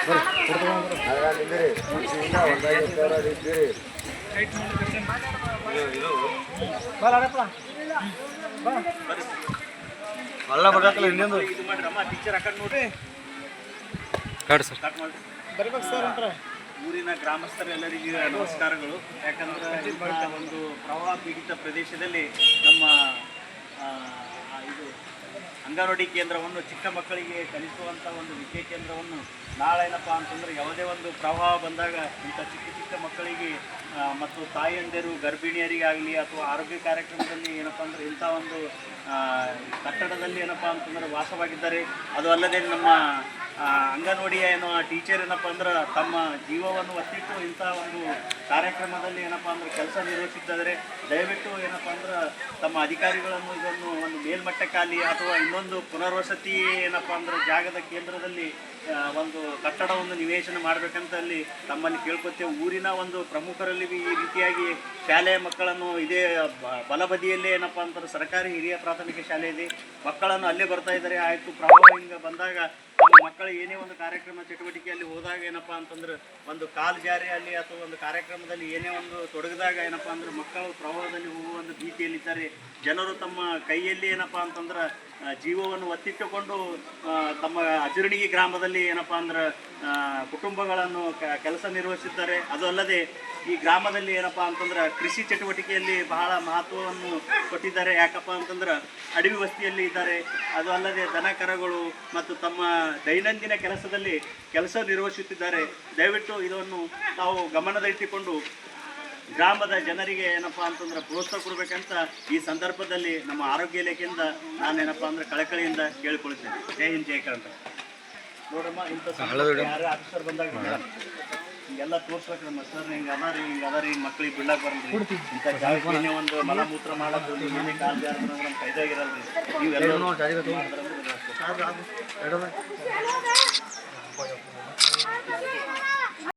ಅಲ್ಲ ಬರಕಲ್ಲ ಇನ್ನೊಂದು ಇದು ಮಾಡ್ರಮ್ಮ ಟೀಚರ್ ಆ ಕಡೆ ನೋಡ್ರಿ ಬರ್ಬೇಕು ಸರ್ ಅಂತ ಊರಿನ ಗ್ರಾಮಸ್ಥರೆಲ್ಲರಿಗೂ ನಮಸ್ಕಾರಗಳು. ಯಾಕಂದ್ರೆ ಒಂದು ಪ್ರವಾಹ ಪೀಡಿತ ಪ್ರದೇಶದಲ್ಲಿ ನಮ್ಮ ಇದು ಅಂಗನವಾಡಿ ಕೇಂದ್ರವನ್ನು ಚಿಕ್ಕ ಮಕ್ಕಳಿಗೆ ಕಲಿಸುವಂಥ ಒಂದು ವಿದ್ಯಾ ಕೇಂದ್ರವನ್ನು ನಾಳೆ ಏನಪ್ಪ ಅಂತಂದರೆ ಯಾವುದೇ ಒಂದು ಪ್ರವಾಹ ಬಂದಾಗ ಇಂಥ ಚಿಕ್ಕ ಮಕ್ಕಳಿಗೆ ಮತ್ತು ತಾಯಿಯಂದಿರು ಗರ್ಭಿಣಿಯರಿಗಾಗಲಿ ಅಥವಾ ಆರೋಗ್ಯ ಕಾರ್ಯಕ್ರಮದಲ್ಲಿ ಏನಪ್ಪ ಅಂದರೆ ಇಂಥ ಒಂದು ಕಟ್ಟಡದಲ್ಲಿ ಏನಪ್ಪ ಅಂತಂದರೆ ವಾಸವಾಗಿದ್ದಾರೆ. ಅದು ಅಲ್ಲದೆ ನಮ್ಮ ಅಂಗನವಾಡಿಯ ಏನೋ ಟೀಚರ್ ಏನಪ್ಪ ಅಂದ್ರೆ ತಮ್ಮ ಜೀವವನ್ನು ಒತ್ತಿಟ್ಟು ಇಂಥ ಒಂದು ಕಾರ್ಯಕ್ರಮದಲ್ಲಿ ಏನಪ್ಪ ಅಂದ್ರೆ ಕೆಲಸ ನಿರ್ವಹಿಸಿದ್ದಾರೆ. ದಯವಿಟ್ಟು ಏನಪ್ಪ ಅಂದ್ರೆ ತಮ್ಮ ಅಧಿಕಾರಿಗಳನ್ನು ಇದನ್ನು ಒಂದು ಮೇಲ್ಮಟ್ಟಕ್ಕಾಗಲಿ ಅಥವಾ ಇನ್ನೊಂದು ಪುನರ್ವಸತಿ ಏನಪ್ಪ ಅಂದ್ರೆ ಜಾಗದ ಕೇಂದ್ರದಲ್ಲಿ ಒಂದು ಕಟ್ಟಡವನ್ನು ನಿವೇಶನ ಮಾಡಬೇಕಂತ ಅಲ್ಲಿ ತಮ್ಮಲ್ಲಿ ಕೇಳ್ಕೊತೇವೆ. ಊರಿನ ಒಂದು ಪ್ರಮುಖರಲ್ಲಿ ಈ ರೀತಿಯಾಗಿ ಶಾಲೆಯ ಮಕ್ಕಳನ್ನು ಇದೇ ಬಲಬದಿಯಲ್ಲೇ ಏನಪ್ಪ ಅಂತಾರೆ ಸರ್ಕಾರಿ ಹಿರಿಯ ಪ್ರಾಥಮಿಕ ಶಾಲೆ ಇದೆ, ಮಕ್ಕಳನ್ನು ಅಲ್ಲೇ ಬರ್ತಾ ಇದ್ದಾರೆ. ಆಯಿತು ಪ್ರವಾಹ ಹಿಂಗೆ ಬಂದಾಗ ನಮ್ಮ ಮಕ್ಕಳು ಏನೇ ಒಂದು ಕಾರ್ಯಕ್ರಮ ಚಟುವಟಿಕೆಯಲ್ಲಿ ಹೋದಾಗ ಏನಪ್ಪ ಅಂತಂದ್ರೆ ಒಂದು ಕಾಲು ಜಾರಿಯಲ್ಲಿ ಅಥವಾ ಒಂದು ಕಾರ್ಯಕ್ರಮದಲ್ಲಿ ಏನೇ ಒಂದು ತೊಡಗಿದಾಗ ಏನಪ್ಪ ಅಂದ್ರೆ ಮಕ್ಕಳು ಪ್ರವಾಹದಲ್ಲಿ ಹೋಗುವ ಒಂದು ಭೀತಿಯಲ್ಲಿದ್ದಾರೆ. ಜನರು ತಮ್ಮ ಕೈಯಲ್ಲಿ ಏನಪ್ಪ ಅಂತಂದ್ರೆ ಜೀವವನ್ನು ಒತ್ತಿಟ್ಟುಕೊಂಡು ತಮ್ಮ ಅಜಿರ್ಣಿಗಿ ಗ್ರಾಮದಲ್ಲಿ ಏನಪ್ಪ ಅಂದ್ರೆ ಕುಟುಂಬಗಳನ್ನು ಕೆಲಸ ನಿರ್ವಹಿಸಿದ್ದಾರೆ. ಅದು ಅಲ್ಲದೆ ಈ ಗ್ರಾಮದಲ್ಲಿ ಏನಪ್ಪ ಅಂತಂದ್ರೆ ಕೃಷಿ ಚಟುವಟಿಕೆಯಲ್ಲಿ ಬಹಳ ಮಹತ್ವವನ್ನು ಕೊಟ್ಟಿದ್ದಾರೆ. ಯಾಕಪ್ಪ ಅಂತಂದ್ರೆ ಅಡವಿ ವಸ್ತಿಯಲ್ಲಿ ಇದ್ದಾರೆ. ಅದು ಅಲ್ಲದೆ ದನ ಕರುಗಳು ಮತ್ತು ತಮ್ಮ ದೈನಂದಿನ ಕೆಲಸದಲ್ಲಿ ಕೆಲಸ ನಿರ್ವಹಿಸುತ್ತಿದ್ದಾರೆ. ದಯವಿಟ್ಟು ಇದನ್ನು ನಾವು ಗಮನದಲ್ಲಿಟ್ಟುಕೊಂಡು ಗ್ರಾಮದ ಜನರಿಗೆ ಏನಪ್ಪ ಅಂತಂದ್ರೆ ಪ್ರೋತ್ಸಾಹ ಕೊಡಬೇಕಂತ ಈ ಸಂದರ್ಭದಲ್ಲಿ ನಮ್ಮ ಆರೋಗ್ಯ ಇಲಾಖೆಯಿಂದ ನಾನೇನಪ್ಪ ಅಂದ್ರೆ ಕಳಕಳಿಯಿಂದ ಕೇಳಿಕೊಳ್ಳುತ್ತೇನೆ. ಜೈ ಹಿಂದ್ ಜೈ ಕರ್ನಾಟಕ. ನೋಡಮ್ಮ ಇಂಥ ಯಾರೇ ಆಫೀಸರ್ ಬಂದಾಗ ಹಿಂಗೆಲ್ಲ ತೋರ್ಸ್ಬೇಕು ನಮ್ಮ ಸರ್ ಹಿಂಗೆ ಅದಾರಿ ಮಕ್ಳಿಗೆ ಬಿಡ್ಲಾಕ್ ಬರಲ್ರಿ. ಇಂಥ ಜಾಗಕ್ಕೆ ಒಂದು ಮಲಮೂತ್ರ ಮಾಡೋದು ಏನೇ ಕಾಲು ಜಾರ ನಮ್ಮ ಕೈದಾಗಿರಲ್ರಿ. ನೀವೆಲ್ಲ